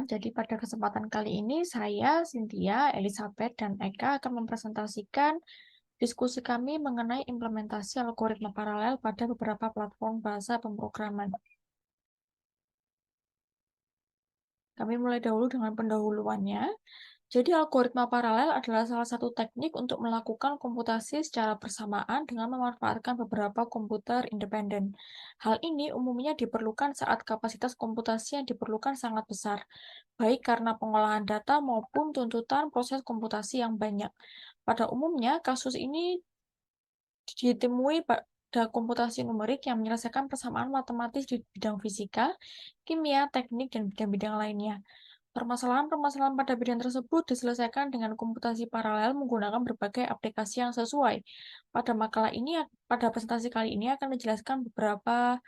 Jadi pada kesempatan kali ini saya, Cynthia, Elizabeth, dan Eka akan mempresentasikan diskusi kami mengenai implementasi algoritma paralel pada beberapa platform bahasa pemrograman. Kami mulai dahulu dengan pendahuluannya. Jadi algoritma paralel adalah salah satu teknik untuk melakukan komputasi secara bersamaan dengan memanfaatkan beberapa komputer independen. Hal ini umumnya diperlukan saat kapasitas komputasi yang diperlukan sangat besar, baik karena pengolahan data maupun tuntutan proses komputasi yang banyak. Pada umumnya, kasus ini ditemui pada komputasi numerik yang menyelesaikan persamaan matematis di bidang fisika, kimia, teknik, dan bidang-bidang lainnya. Permasalahan-permasalahan pada bidang tersebut diselesaikan dengan komputasi paralel menggunakan berbagai aplikasi yang sesuai. Pada presentasi kali ini akan dijelaskan beberapa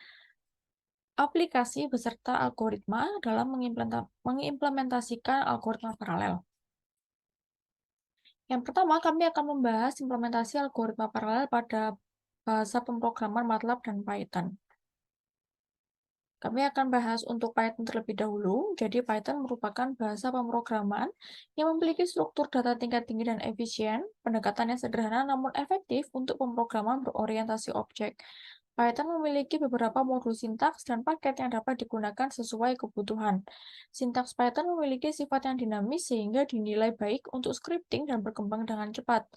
aplikasi beserta algoritma dalam mengimplementasikan algoritma paralel. Yang pertama, kami akan membahas implementasi algoritma paralel pada bahasa pemrograman MATLAB dan Python. Kami akan bahas untuk Python terlebih dahulu. Jadi Python merupakan bahasa pemrograman yang memiliki struktur data tingkat tinggi dan efisien, pendekatannya sederhana namun efektif untuk pemrograman berorientasi objek. Python memiliki beberapa modul sintaks dan paket yang dapat digunakan sesuai kebutuhan. Sintaks Python memiliki sifat yang dinamis sehingga dinilai baik untuk scripting dan berkembang dengan cepat.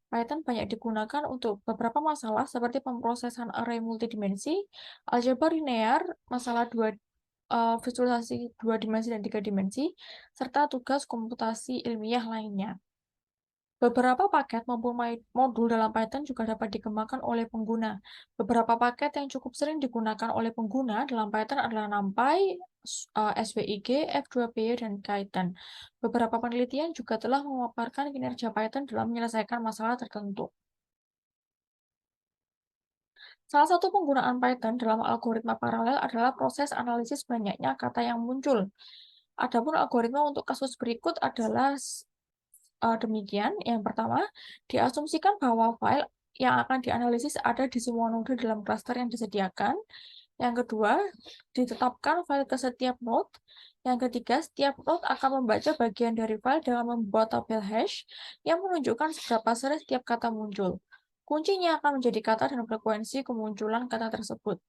Python banyak digunakan untuk beberapa masalah seperti pemrosesan array multidimensi, aljabar linear, visualisasi 2 dimensi dan 3 dimensi, serta tugas komputasi ilmiah lainnya. Beberapa paket maupun modul dalam Python juga dapat dikembangkan oleh pengguna. Beberapa paket yang cukup sering digunakan oleh pengguna dalam Python adalah NumPy, SVIG, F2PY, dan Kython. Beberapa penelitian juga telah memaparkan kinerja Python dalam menyelesaikan masalah tertentu. Salah satu penggunaan Python dalam algoritma paralel adalah proses analisis banyaknya kata yang muncul. Adapun algoritma untuk kasus berikut adalah demikian. Yang pertama, diasumsikan bahwa file yang akan dianalisis ada di semua node dalam klaster yang disediakan. Yang kedua, ditetapkan file ke setiap node. Yang ketiga, setiap node akan membaca bagian dari file dengan membuat tabel hash yang menunjukkan seberapa sering setiap kata muncul. Kuncinya akan menjadi kata dan frekuensi kemunculan kata tersebut.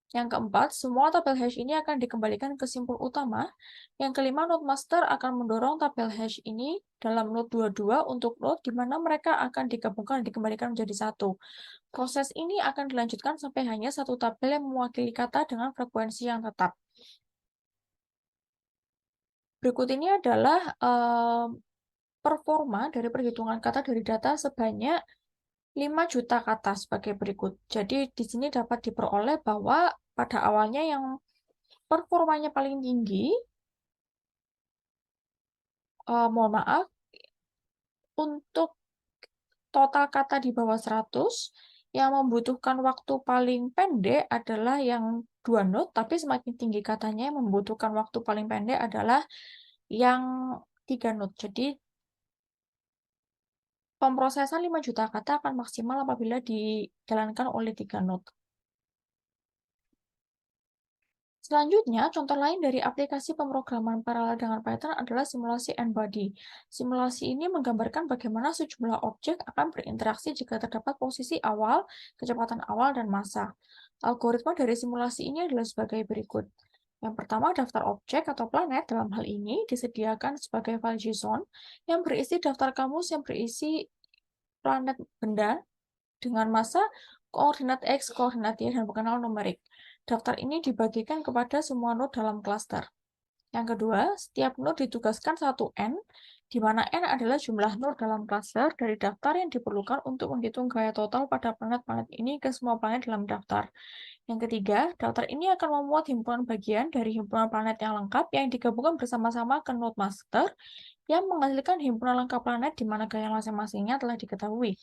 Yang keempat, semua tabel hash ini akan dikembalikan ke simpul utama. Yang kelima, node master akan mendorong tabel hash ini dalam node 22 untuk node di mana mereka akan digabungkan dan dikembalikan menjadi satu. Proses ini akan dilanjutkan sampai hanya satu tabel yang mewakili kata dengan frekuensi yang tetap. Berikut ini adalah performa dari perhitungan kata dari data sebanyak 5 juta kata sebagai berikut. Jadi di sini dapat diperoleh bahwa pada awalnya yang performanya paling tinggi, mohon maaf, untuk total kata di bawah 100, yang membutuhkan waktu paling pendek adalah yang 2 node, tapi semakin tinggi katanya yang membutuhkan waktu paling pendek adalah yang 3 node. Jadi pemrosesan 5 juta kata akan maksimal apabila dijalankan oleh 3 node. Selanjutnya, contoh lain dari aplikasi pemrograman paralel dengan Python adalah simulasi n-body. Simulasi ini menggambarkan bagaimana sejumlah objek akan berinteraksi jika terdapat posisi awal, kecepatan awal, dan massa. Algoritma dari simulasi ini adalah sebagai berikut. Yang pertama, daftar objek atau planet dalam hal ini disediakan sebagai file JSON yang berisi daftar kamus yang berisi planet benda dengan massa, koordinat X, koordinat Y, dan pengenal numerik. Daftar ini dibagikan kepada semua node dalam klaster. Yang kedua, setiap node ditugaskan satu N, di mana N adalah jumlah node dalam klaster dari daftar yang diperlukan untuk menghitung gaya total pada planet-planet ini ke semua planet dalam daftar. Yang ketiga, daftar ini akan memuat himpunan bagian dari himpunan planet yang lengkap yang digabungkan bersama-sama ke node master yang menghasilkan himpunan lengkap planet di mana gaya masing-masingnya telah diketahui.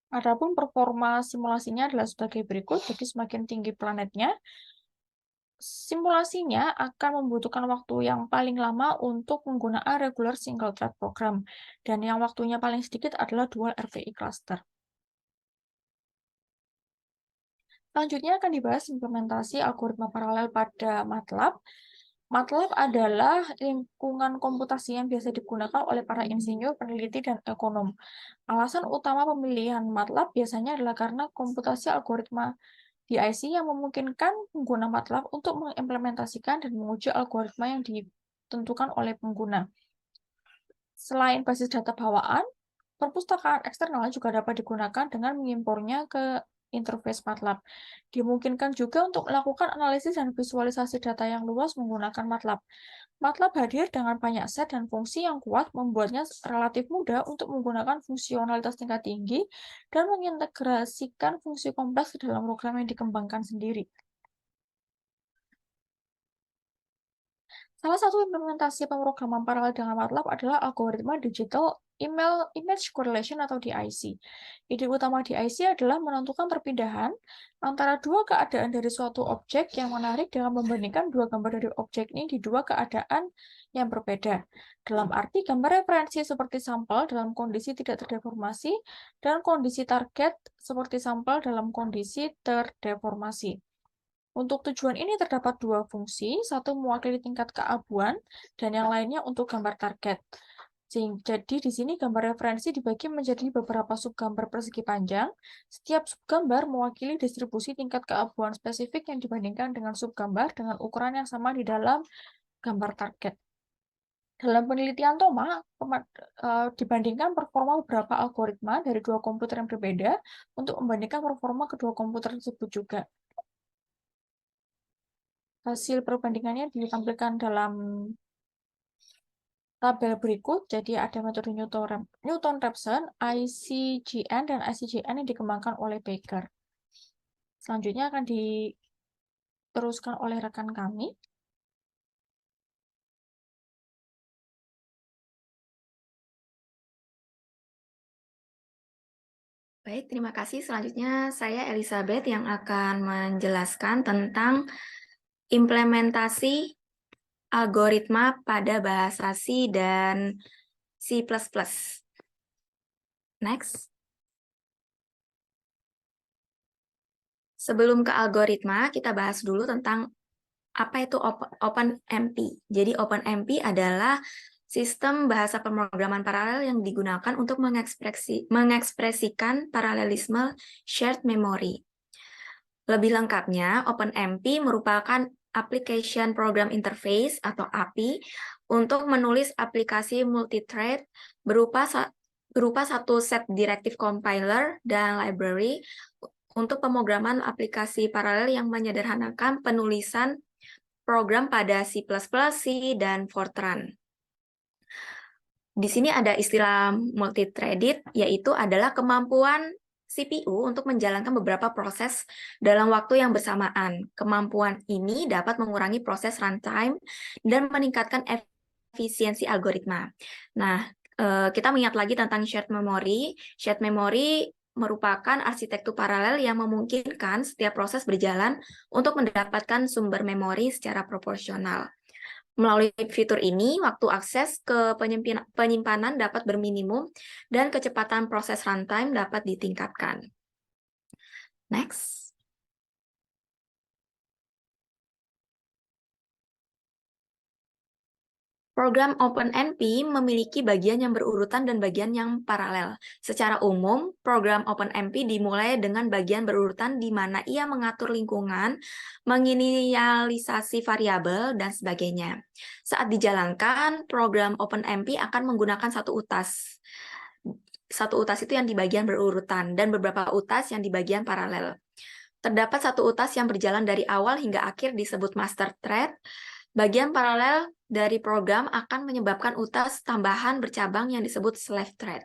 Adapun performa simulasinya adalah sebagai berikut, jadi semakin tinggi planetnya, simulasinya akan membutuhkan waktu yang paling lama untuk penggunaan regular single thread program, dan yang waktunya paling sedikit adalah dual RVI cluster. Selanjutnya akan dibahas implementasi algoritma paralel pada MATLAB. MATLAB adalah lingkungan komputasi yang biasa digunakan oleh para insinyur, peneliti, dan ekonom. Alasan utama pemilihan MATLAB biasanya adalah karena komputasi algoritma DIC yang memungkinkan pengguna MATLAB untuk mengimplementasikan dan menguji algoritma yang ditentukan oleh pengguna. Selain basis data bawaan, perpustakaan eksternal juga dapat digunakan dengan mengimpornya ke interface MATLAB. Dimungkinkan juga untuk melakukan analisis dan visualisasi data yang luas menggunakan MATLAB. MATLAB hadir dengan banyak set dan fungsi yang kuat, membuatnya relatif mudah untuk menggunakan fungsionalitas tingkat tinggi dan mengintegrasikan fungsi kompleks ke dalam program yang dikembangkan sendiri. Salah satu implementasi pemrograman paralel dengan MATLAB adalah algoritma Digital Image Correlation atau DIC. Ide utama DIC adalah menentukan perpindahan antara dua keadaan dari suatu objek yang menarik dengan membandingkan dua gambar dari objek ini di dua keadaan yang berbeda. Dalam arti, gambar referensi seperti sampel dalam kondisi tidak terdeformasi dan kondisi target seperti sampel dalam kondisi terdeformasi. Untuk tujuan ini terdapat dua fungsi, satu mewakili tingkat keabuan dan yang lainnya untuk gambar target. Jadi di sini gambar referensi dibagi menjadi beberapa subgambar persegi panjang. Setiap subgambar mewakili distribusi tingkat keabuan spesifik yang dibandingkan dengan subgambar dengan ukuran yang sama di dalam gambar target. Dalam penelitian Thoma, dibandingkan performa beberapa algoritma dari dua komputer yang berbeda untuk membandingkan performa kedua komputer tersebut juga. Hasil perbandingannya ditampilkan dalam tabel berikut. Jadi ada metode Newton-Raphson, ICGN, dan ICGN yang dikembangkan oleh Baker. Selanjutnya akan diteruskan oleh rekan kami. Baik, terima kasih. Selanjutnya saya Elizabeth yang akan menjelaskan tentang implementasi algoritma pada bahasa C dan C++. Next. Sebelum ke algoritma, kita bahas dulu tentang apa itu OpenMP. Jadi OpenMP adalah sistem bahasa pemrograman paralel yang digunakan untuk mengekspresikan paralelisme shared memory. Lebih lengkapnya, OpenMP merupakan Application Program Interface atau API untuk menulis aplikasi multithread berupa satu set directive compiler dan library untuk pemrograman aplikasi paralel yang menyederhanakan penulisan program pada C++, C, dan Fortran. Di sini ada istilah multithreaded, yaitu adalah kemampuan CPU untuk menjalankan beberapa proses dalam waktu yang bersamaan. Kemampuan ini dapat mengurangi proses runtime dan meningkatkan efisiensi algoritma. Nah, kita mengingat lagi tentang shared memory. Shared memory merupakan arsitektur paralel yang memungkinkan setiap proses berjalan untuk mendapatkan sumber memori secara proporsional. Melalui fitur ini, waktu akses ke penyimpanan dapat berminimum dan kecepatan proses runtime dapat ditingkatkan. Next. Program OpenMP memiliki bagian yang berurutan dan bagian yang paralel. Secara umum, program OpenMP dimulai dengan bagian berurutan di mana ia mengatur lingkungan, menginisialisasi variabel, dan sebagainya. Saat dijalankan, program OpenMP akan menggunakan satu utas. Satu utas itu yang di bagian berurutan, dan beberapa utas yang di bagian paralel. Terdapat satu utas yang berjalan dari awal hingga akhir disebut master thread. Bagian paralel dari program akan menyebabkan utas tambahan bercabang yang disebut slave thread.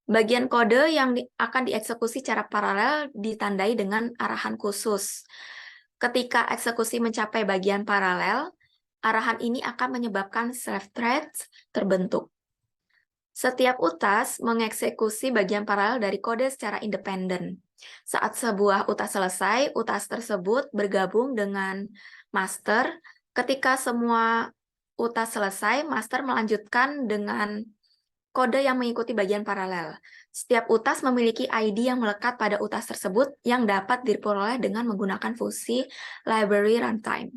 Bagian kode yang akan dieksekusi secara paralel ditandai dengan arahan khusus. Ketika eksekusi mencapai bagian paralel, arahan ini akan menyebabkan slave threads terbentuk. Setiap utas mengeksekusi bagian paralel dari kode secara independen. Saat sebuah utas selesai, utas tersebut bergabung dengan master. Ketika semua utas selesai, master melanjutkan dengan kode yang mengikuti bagian paralel. Setiap utas memiliki ID yang melekat pada utas tersebut yang dapat diperoleh dengan menggunakan fungsi library runtime.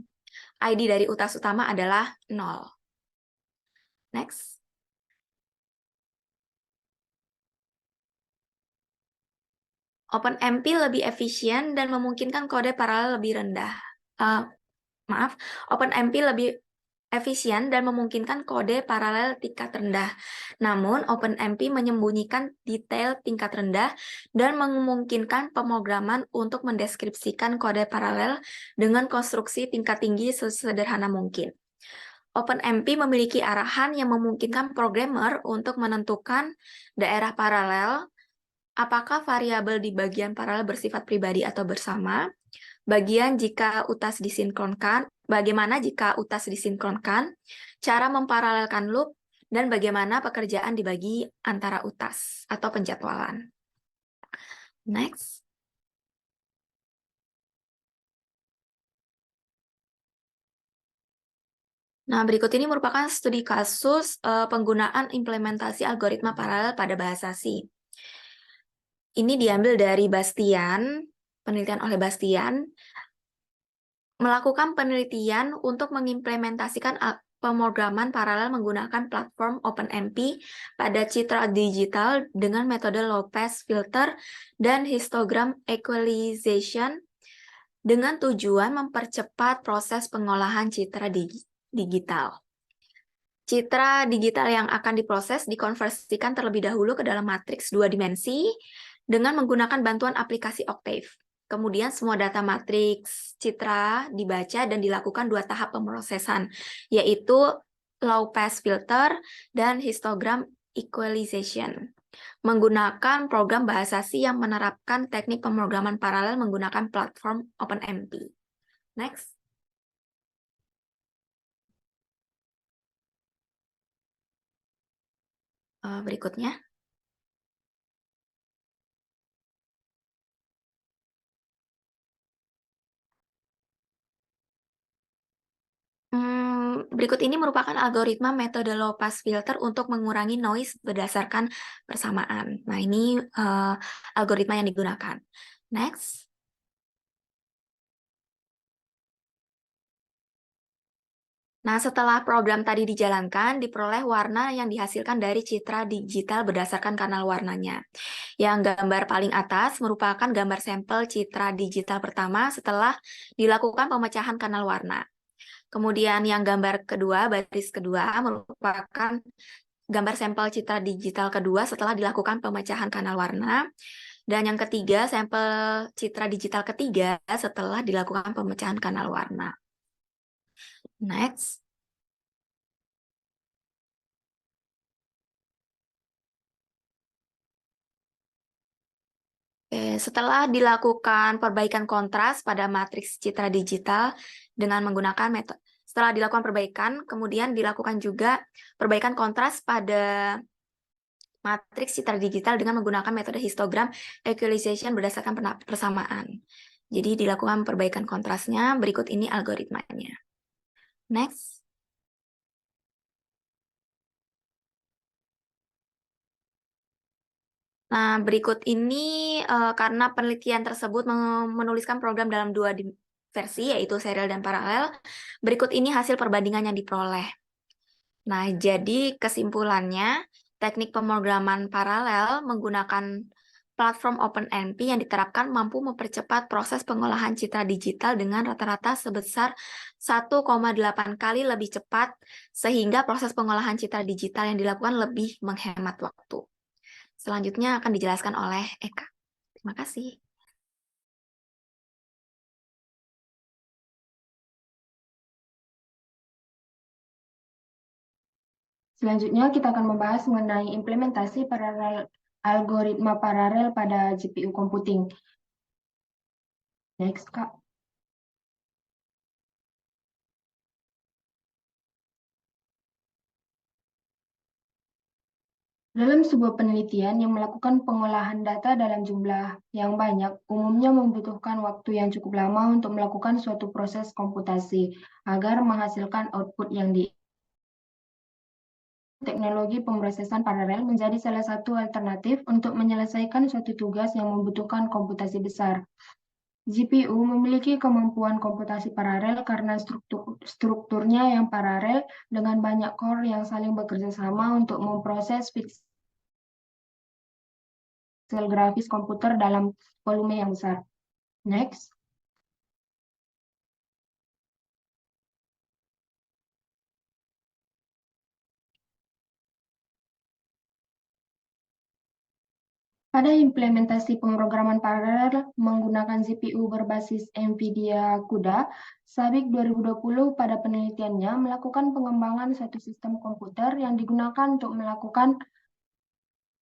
ID dari utas utama adalah 0. Next. OpenMP lebih efisien dan memungkinkan kode paralel lebih rendah. OpenMP lebih efisien dan memungkinkan kode paralel tingkat rendah. Namun, OpenMP menyembunyikan detail tingkat rendah dan memungkinkan pemrograman untuk mendeskripsikan kode paralel dengan konstruksi tingkat tinggi sesederhana mungkin. OpenMP memiliki arahan yang memungkinkan programmer untuk menentukan daerah paralel, apakah variabel di bagian paralel bersifat pribadi atau bersama, bagaimana jika utas disinkronkan, cara memparalelkan loop, dan bagaimana pekerjaan dibagi antara utas atau penjadwalan. Next. Nah, berikut ini merupakan studi kasus penggunaan implementasi algoritma paralel pada bahasa C. Ini diambil dari Bastian, penelitian oleh Bastian, melakukan penelitian untuk mengimplementasikan pemrograman paralel menggunakan platform OpenMP pada citra digital dengan metode low-pass filter dan histogram equalization dengan tujuan mempercepat proses pengolahan citra digital. Citra digital yang akan diproses dikonversikan terlebih dahulu ke dalam matriks 2 dimensi dengan menggunakan bantuan aplikasi Octave. Kemudian semua data matriks citra dibaca dan dilakukan 2 tahap pemrosesan, yaitu low pass filter dan histogram equalization. Menggunakan program bahasa C yang menerapkan teknik pemrograman paralel menggunakan platform OpenMP. Next. Berikutnya. Berikut ini merupakan algoritma metode low pass filter untuk mengurangi noise berdasarkan persamaan. Nah, ini algoritma yang digunakan. Next. Nah, setelah program tadi dijalankan, diperoleh warna yang dihasilkan dari citra digital berdasarkan kanal warnanya. Yang gambar paling atas merupakan gambar sampel citra digital pertama setelah dilakukan pemecahan kanal warna. Kemudian yang gambar kedua, baris kedua, merupakan gambar sampel citra digital kedua setelah dilakukan pemecahan kanal warna. Dan yang ketiga, sampel citra digital ketiga setelah dilakukan pemecahan kanal warna. Next. Setelah dilakukan perbaikan kontras pada matriks citra digital dengan menggunakan metode, setelah dilakukan perbaikan, kemudian dilakukan juga perbaikan kontras pada matriks citra digital dengan menggunakan metode histogram equalization berdasarkan persamaan. Jadi dilakukan perbaikan kontrasnya, berikut ini algoritmanya. Next. Nah, berikut ini karena penelitian tersebut menuliskan program dalam 2 versi, yaitu serial dan paralel. Berikut ini hasil perbandingan yang diperoleh. Nah, jadi kesimpulannya, teknik pemrograman paralel menggunakan platform OpenMP yang diterapkan mampu mempercepat proses pengolahan citra digital dengan rata-rata sebesar 1,8 kali lebih cepat, sehingga proses pengolahan citra digital yang dilakukan lebih menghemat waktu. Selanjutnya akan dijelaskan oleh Eka. Terima kasih. Selanjutnya kita akan membahas mengenai implementasi algoritma paralel pada GPU computing. Next, Kak. Dalam sebuah penelitian yang melakukan pengolahan data dalam jumlah yang banyak, umumnya membutuhkan waktu yang cukup lama untuk melakukan suatu proses komputasi agar menghasilkan output yang Teknologi pemrosesan paralel menjadi salah satu alternatif untuk menyelesaikan suatu tugas yang membutuhkan komputasi besar. GPU memiliki kemampuan komputasi paralel karena strukturnya yang paralel dengan banyak core yang saling bekerja sama untuk memproses piksel grafis komputer dalam volume yang besar. Next. Pada implementasi pemrograman paralel menggunakan GPU berbasis NVIDIA CUDA, Sabik 2020 pada penelitiannya melakukan pengembangan satu sistem komputer yang digunakan untuk melakukan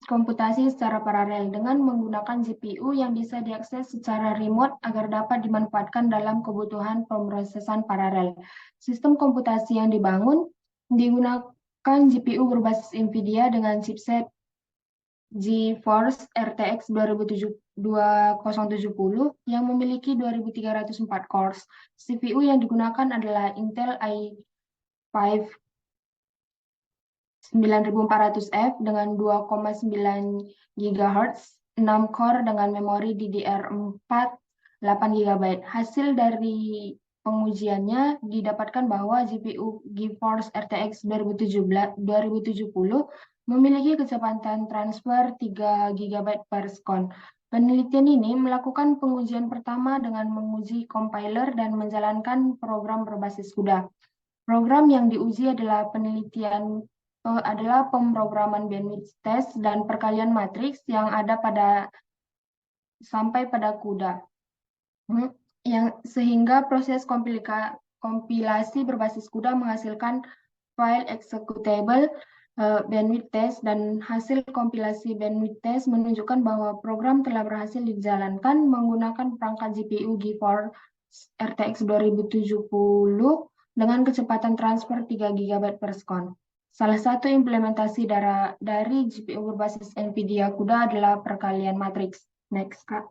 komputasi secara paralel dengan menggunakan GPU yang bisa diakses secara remote agar dapat dimanfaatkan dalam kebutuhan pemrosesan paralel. Sistem komputasi yang dibangun digunakan GPU berbasis NVIDIA dengan chipset GeForce RTX 2070 yang memiliki 2304 cores. CPU yang digunakan adalah Intel i5 9400F dengan 2,9 GHz, 6 core dengan memori DDR4 8 GB. Hasil dari pengujiannya didapatkan bahwa GPU GeForce RTX 2070 memiliki kecepatan transfer 3 GB per sekon. Penelitian ini melakukan pengujian pertama dengan menguji compiler dan menjalankan program berbasis CUDA. Program yang diuji adalah pemrograman bandwidth test dan perkalian matriks yang ada sampai pada CUDA. Sehingga proses kompilasi berbasis CUDA menghasilkan file executable bandwidth test, dan hasil kompilasi bandwidth test menunjukkan bahwa program telah berhasil dijalankan menggunakan perangkat GPU GeForce RTX 2070 dengan kecepatan transfer 3 GB per sekon. Salah satu implementasi dari GPU berbasis NVIDIA CUDA adalah perkalian matriks. Next, Kak.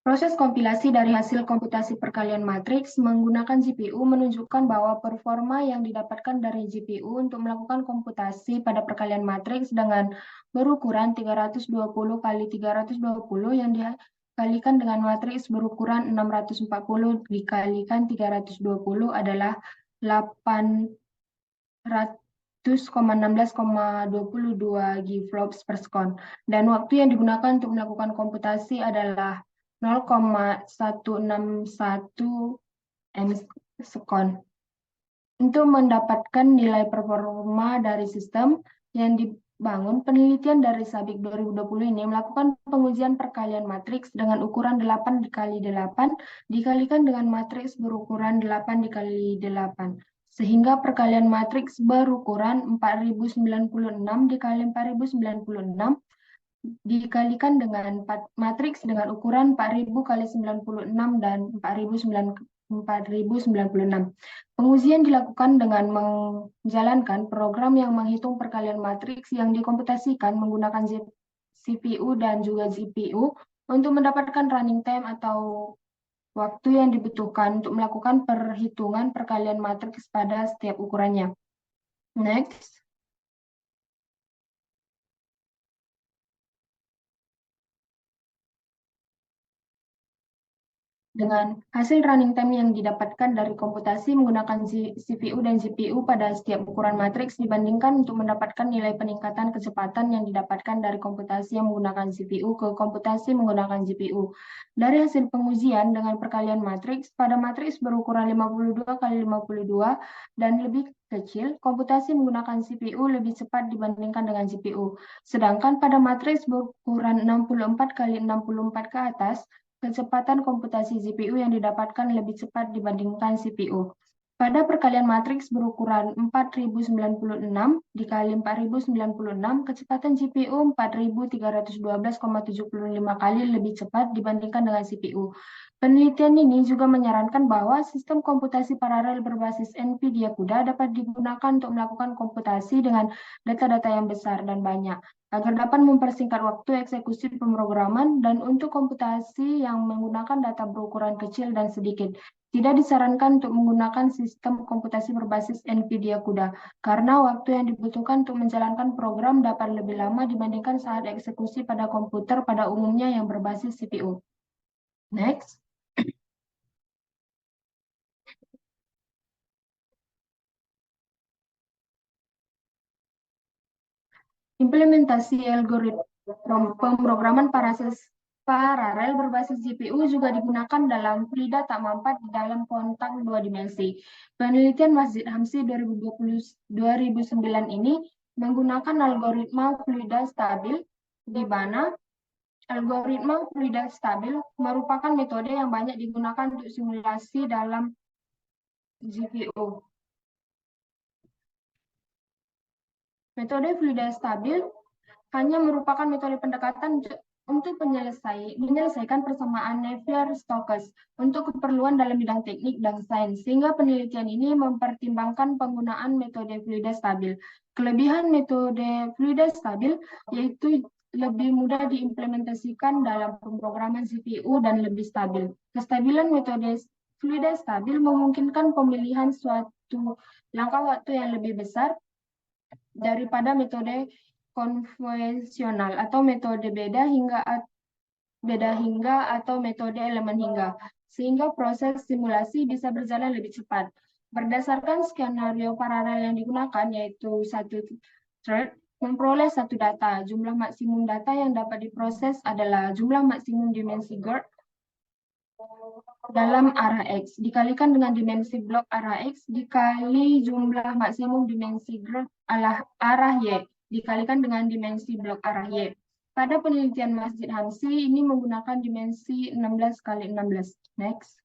Proses kompilasi dari hasil komputasi perkalian matriks menggunakan GPU menunjukkan bahwa performa yang didapatkan dari GPU untuk melakukan komputasi pada perkalian matriks dengan berukuran 320 kali 320 yang dikalikan dengan matriks berukuran 640 dikalikan 320 adalah 800,16,22 GFLOPS per sekon, dan waktu yang digunakan untuk melakukan komputasi adalah 0,161 M sekon. Untuk mendapatkan nilai performa dari sistem yang dibangun, penelitian dari Sabik 2020 ini melakukan pengujian perkalian matriks dengan ukuran 8 dikali 8 dikalikan dengan matriks berukuran 8 dikali 8. Sehingga perkalian matriks berukuran 4096 dikali 4096 dikalikan dengan matriks dengan ukuran 4000 kali 96 dan 4096. Pengujian dilakukan dengan menjalankan program yang menghitung perkalian matriks yang dikomputasikan menggunakan CPU dan juga GPU untuk mendapatkan running time atau waktu yang dibutuhkan untuk melakukan perhitungan perkalian matriks pada setiap ukurannya. Next. Dengan hasil running time yang didapatkan dari komputasi menggunakan CPU dan GPU pada setiap ukuran matriks dibandingkan untuk mendapatkan nilai peningkatan kecepatan yang didapatkan dari komputasi yang menggunakan CPU ke komputasi menggunakan GPU. Dari hasil pengujian dengan perkalian matriks, pada matriks berukuran 52 kali 52 dan lebih kecil, komputasi menggunakan CPU lebih cepat dibandingkan dengan GPU. Sedangkan pada matriks berukuran 64 kali 64 ke atas, kecepatan komputasi GPU yang didapatkan lebih cepat dibandingkan CPU. Pada perkalian matriks berukuran 4096 dikali 4096, kecepatan GPU 4312,75 kali lebih cepat dibandingkan dengan CPU. Penelitian ini juga menyarankan bahwa sistem komputasi paralel berbasis NVIDIA CUDA dapat digunakan untuk melakukan komputasi dengan data-data yang besar dan banyak. agar dapat mempersingkat waktu eksekusi pemrograman, dan untuk komputasi yang menggunakan data berukuran kecil dan sedikit. Tidak disarankan untuk menggunakan sistem komputasi berbasis NVIDIA CUDA, karena waktu yang dibutuhkan untuk menjalankan program dapat lebih lama dibandingkan saat eksekusi pada komputer pada umumnya yang berbasis CPU. Next. Implementasi algoritma pemrograman paralel berbasis GPU juga digunakan dalam FLIDA tak mampat di dalam kontak dua dimensi. Penelitian Masjid Hamsi 2009 ini menggunakan algoritma FLIDA stabil, di mana algoritma FLIDA stabil merupakan metode yang banyak digunakan untuk simulasi dalam GPU. Metode FLIDA stabil hanya merupakan metode pendekatan untuk menyelesaikan persamaan Navier-Stokes untuk keperluan dalam bidang teknik dan sains, sehingga penelitian ini mempertimbangkan penggunaan metode FLIDA stabil. Kelebihan metode FLIDA stabil yaitu lebih mudah diimplementasikan dalam pemrograman CPU dan lebih stabil. Kestabilan metode FLIDA stabil memungkinkan pemilihan suatu langkah waktu yang lebih besar daripada metode konvensional atau metode beda hingga atau metode elemen hingga, sehingga proses simulasi bisa berjalan lebih cepat. Berdasarkan skenario paralel yang digunakan, yaitu satu thread memperoleh satu data. Jumlah maksimum data yang dapat diproses adalah jumlah maksimum dimensi GERD dalam arah X dikalikan dengan dimensi blok arah X dikali jumlah maksimum dimensi GERD arah Y dikalikan dengan dimensi blok arah Y. Pada penelitian Masjid Hamsi ini menggunakan dimensi 16 kali 16. Next.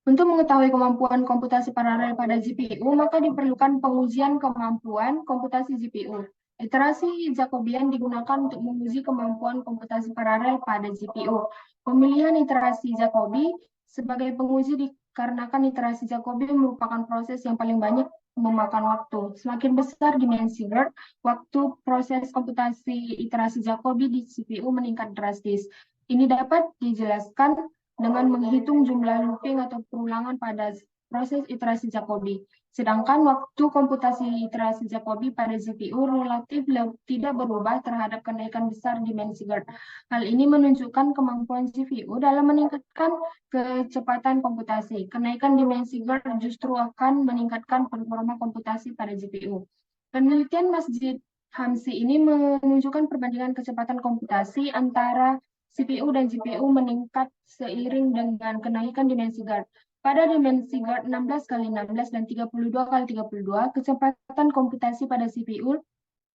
Untuk mengetahui kemampuan komputasi paralel pada GPU, maka diperlukan pengujian kemampuan komputasi GPU. Iterasi Jacobian digunakan untuk menguji kemampuan komputasi paralel pada GPU. Pemilihan iterasi Jacobi sebagai penguji dikarenakan iterasi Jacobi merupakan proses yang paling banyak memakan waktu. Semakin besar dimensi GERD, waktu proses komputasi iterasi Jacobi di CPU meningkat drastis. Ini dapat dijelaskan dengan menghitung jumlah looping atau perulangan pada proses iterasi Jacobi. Sedangkan waktu komputasi iterasi Jacobi pada GPU relatif tidak berubah terhadap kenaikan besar dimensi GERD. Hal ini menunjukkan kemampuan GPU dalam meningkatkan kecepatan komputasi. Kenaikan dimensi GERD justru akan meningkatkan performa komputasi pada GPU. Penelitian Masjid Hamsi ini menunjukkan perbandingan kecepatan komputasi antara CPU dan GPU meningkat seiring dengan kenaikan dimensi GERD. Pada dimensi GERD 16 kali 16 dan 32 kali 32, kecepatan komputasi pada CPU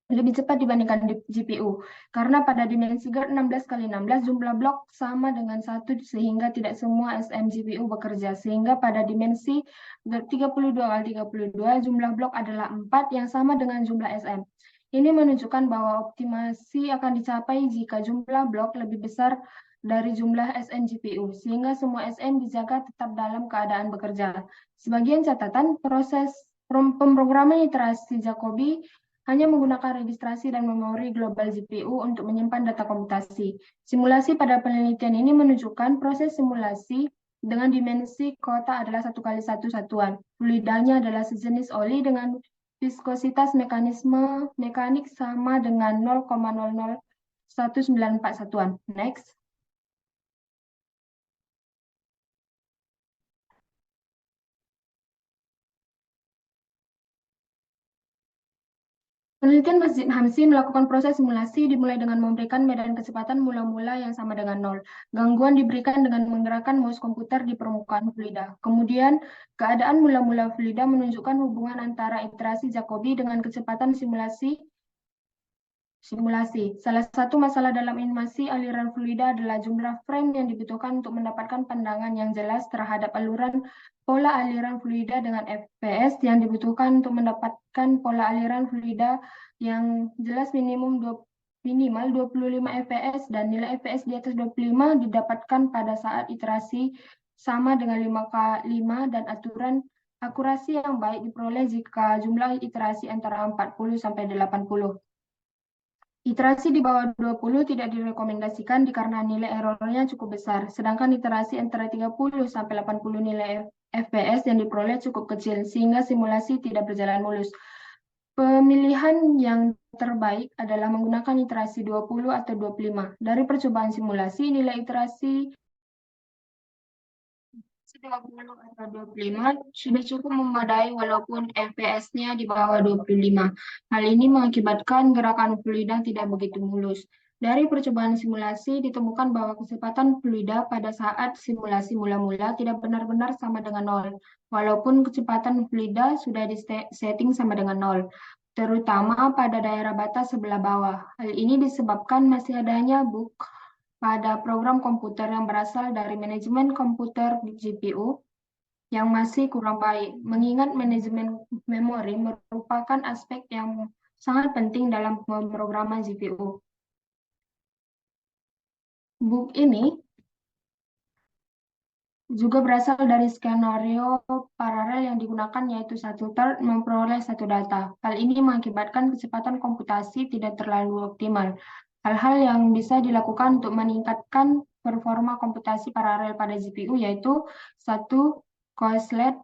lebih cepat dibandingkan GPU. Karena pada dimensi GERD 16 kali 16, jumlah blok sama dengan 1 sehingga tidak semua SM GPU bekerja. Sehingga pada dimensi GERD 32 kali 32, jumlah blok adalah 4 yang sama dengan jumlah SM. Ini menunjukkan bahwa optimasi akan dicapai jika jumlah blok lebih besar dari jumlah SN GPU, sehingga semua SN dijaga tetap dalam keadaan bekerja. Sebagian catatan, proses pemrograman iterasi Jacobi hanya menggunakan registrasi dan memori global GPU untuk menyimpan data komputasi. Simulasi pada penelitian ini menunjukkan proses simulasi dengan dimensi kota adalah 1 kali 1 satuan. Fluidanya adalah sejenis oli dengan viskositas mekanik sama dengan 0,00194 satuan. Next. Penelitian Masjid Hamsi melakukan proses simulasi dimulai dengan memberikan medan kecepatan mula-mula yang sama dengan 0. Gangguan diberikan dengan menggerakkan mouse komputer di permukaan fluida. Kemudian, keadaan mula-mula fluida menunjukkan hubungan antara iterasi Jacobi dengan kecepatan simulasi. Salah satu masalah dalam animasi aliran fluida adalah jumlah frame yang dibutuhkan untuk mendapatkan pandangan yang jelas terhadap aluran pola aliran fluida dengan FPS yang dibutuhkan untuk mendapatkan pola aliran fluida yang jelas minimal 25 fps dan nilai fps di atas 25 didapatkan pada saat iterasi sama dengan 5 dan aturan akurasi yang baik diperoleh jika jumlah iterasi antara 40 sampai 80. Iterasi di bawah 20 tidak direkomendasikan dikarenakan nilai errornya cukup besar, sedangkan iterasi antara 30 sampai 80 nilai FPS yang diperoleh cukup kecil, sehingga simulasi tidak berjalan mulus. Pemilihan yang terbaik adalah menggunakan iterasi 20 atau 25. Dari percobaan simulasi, nilai iterasi 30 atau 25 sudah cukup memadai walaupun FPS-nya di bawah 25. Hal ini mengakibatkan gerakan fluida tidak begitu mulus. Dari percobaan simulasi ditemukan bahwa kecepatan fluida pada saat simulasi mula-mula tidak benar-benar sama dengan nol, walaupun kecepatan fluida sudah disetting sama dengan nol, terutama pada daerah batas sebelah bawah. Hal ini disebabkan masih adanya bug pada program komputer yang berasal dari manajemen komputer GPU yang masih kurang baik, mengingat manajemen memori merupakan aspek yang sangat penting dalam pemrograman GPU. Bug ini juga berasal dari skenario paralel yang digunakan, yaitu satu thread memperoleh satu data. Hal ini mengakibatkan kecepatan komputasi tidak terlalu optimal. Hal-hal yang bisa dilakukan untuk meningkatkan performa komputasi paralel pada GPU yaitu satu, Korslet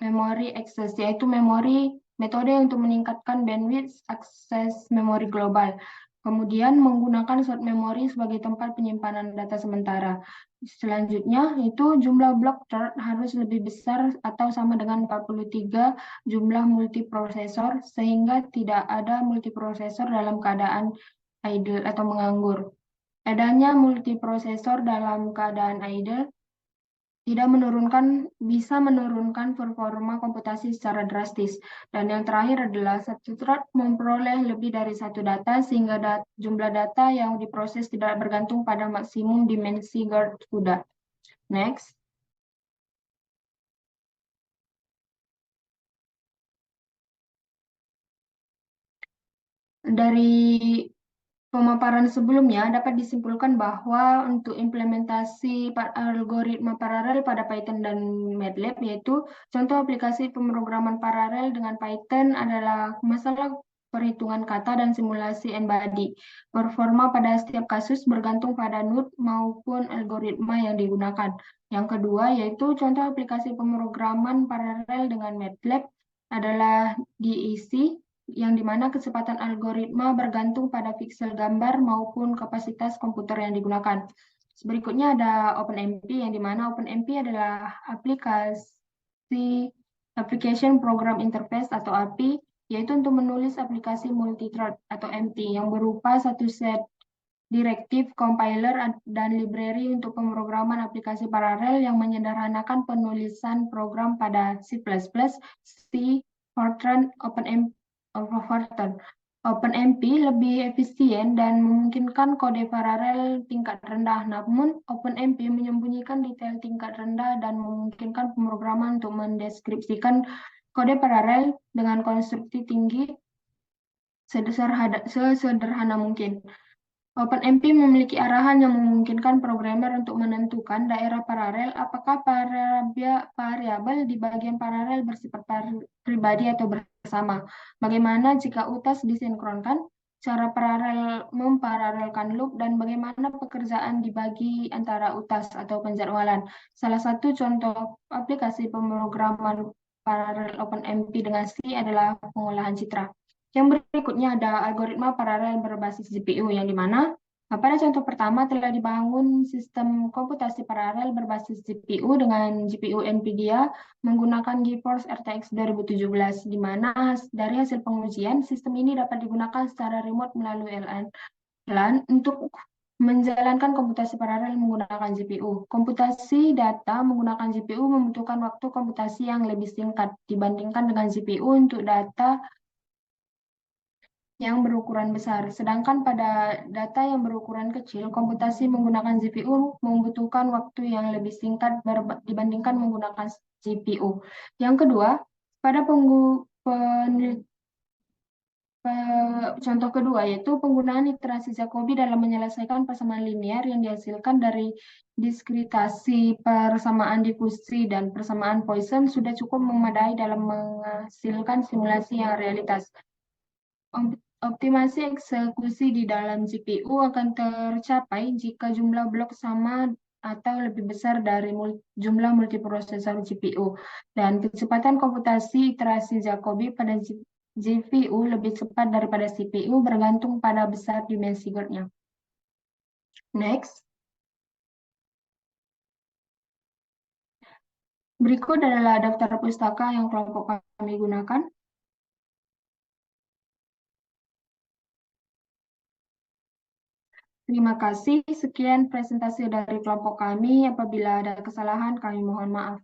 Memory Access, yaitu metode untuk meningkatkan bandwidth akses memori global. Kemudian menggunakan short memory sebagai tempat penyimpanan data sementara. Selanjutnya itu jumlah blok thread harus lebih besar atau sama dengan 43 jumlah multiprosesor sehingga tidak ada multiprosesor dalam keadaan idle atau menganggur. Adanya multiprosesor dalam keadaan idle tidak bisa menurunkan performa komputasi secara drastis. Dan yang terakhir adalah satu thread memperoleh lebih dari satu data sehingga jumlah data yang diproses tidak bergantung pada maksimum dimensi guard CUDA. Next. Dari pemaparan sebelumnya dapat disimpulkan bahwa untuk implementasi algoritma paralel pada Python dan MATLAB, yaitu contoh aplikasi pemrograman paralel dengan Python adalah masalah perhitungan kata dan simulasi n-body. Performa pada setiap kasus bergantung pada node maupun algoritma yang digunakan. Yang kedua yaitu contoh aplikasi pemrograman paralel dengan MATLAB adalah DEC, yang dimana kecepatan algoritma bergantung pada pixel gambar maupun kapasitas komputer yang digunakan. Berikutnya ada OpenMP, yang dimana OpenMP adalah Application Program Interface atau API, yaitu untuk menulis aplikasi multi-thread atau MT yang berupa satu set direktif, compiler, dan library untuk pemrograman aplikasi paralel yang menyederhanakan penulisan program pada C++, C, Fortran, OpenMP lebih efisien dan memungkinkan kode paralel tingkat rendah, namun OpenMP menyembunyikan detail tingkat rendah dan memungkinkan pemrograman untuk mendeskripsikan kode paralel dengan konstruksi tinggi sesederhana mungkin. OpenMP memiliki arahan yang memungkinkan programmer untuk menentukan daerah paralel apakah variabel di bagian paralel bersifat pribadi atau bersama. Bagaimana jika utas disinkronkan, cara memparalelkan loop, dan bagaimana pekerjaan dibagi antara utas atau penjadwalan. Salah satu contoh aplikasi pemrograman paralel OpenMP dengan C adalah pengolahan citra. Yang berikutnya ada algoritma paralel berbasis GPU, yang dimana pada contoh pertama telah dibangun sistem komputasi paralel berbasis GPU dengan GPU NVIDIA menggunakan GeForce RTX 2017, di mana dari hasil pengujian sistem ini dapat digunakan secara remote melalui LAN untuk menjalankan komputasi paralel menggunakan GPU. Komputasi data menggunakan GPU membutuhkan waktu komputasi yang lebih singkat dibandingkan dengan GPU untuk data yang berukuran besar. Sedangkan pada data yang berukuran kecil, komputasi menggunakan GPU membutuhkan waktu yang lebih singkat dibandingkan menggunakan GPU. Yang kedua, pada Contoh kedua yaitu penggunaan iterasi Jacobi dalam menyelesaikan persamaan linear yang dihasilkan dari diskritasi persamaan difusi dan persamaan Poisson sudah cukup memadai dalam menghasilkan simulasi yang realitas. Optimasi eksekusi di dalam GPU akan tercapai jika jumlah blok sama atau lebih besar dari jumlah multiprosesor GPU. Dan kecepatan komputasi iterasi Jacobi pada GPU lebih cepat daripada CPU bergantung pada besar dimensi GERD-nya. Next. Berikut adalah daftar pustaka yang kelompok kami gunakan. Terima kasih. Sekian presentasi dari kelompok kami. Apabila ada kesalahan, kami mohon maaf.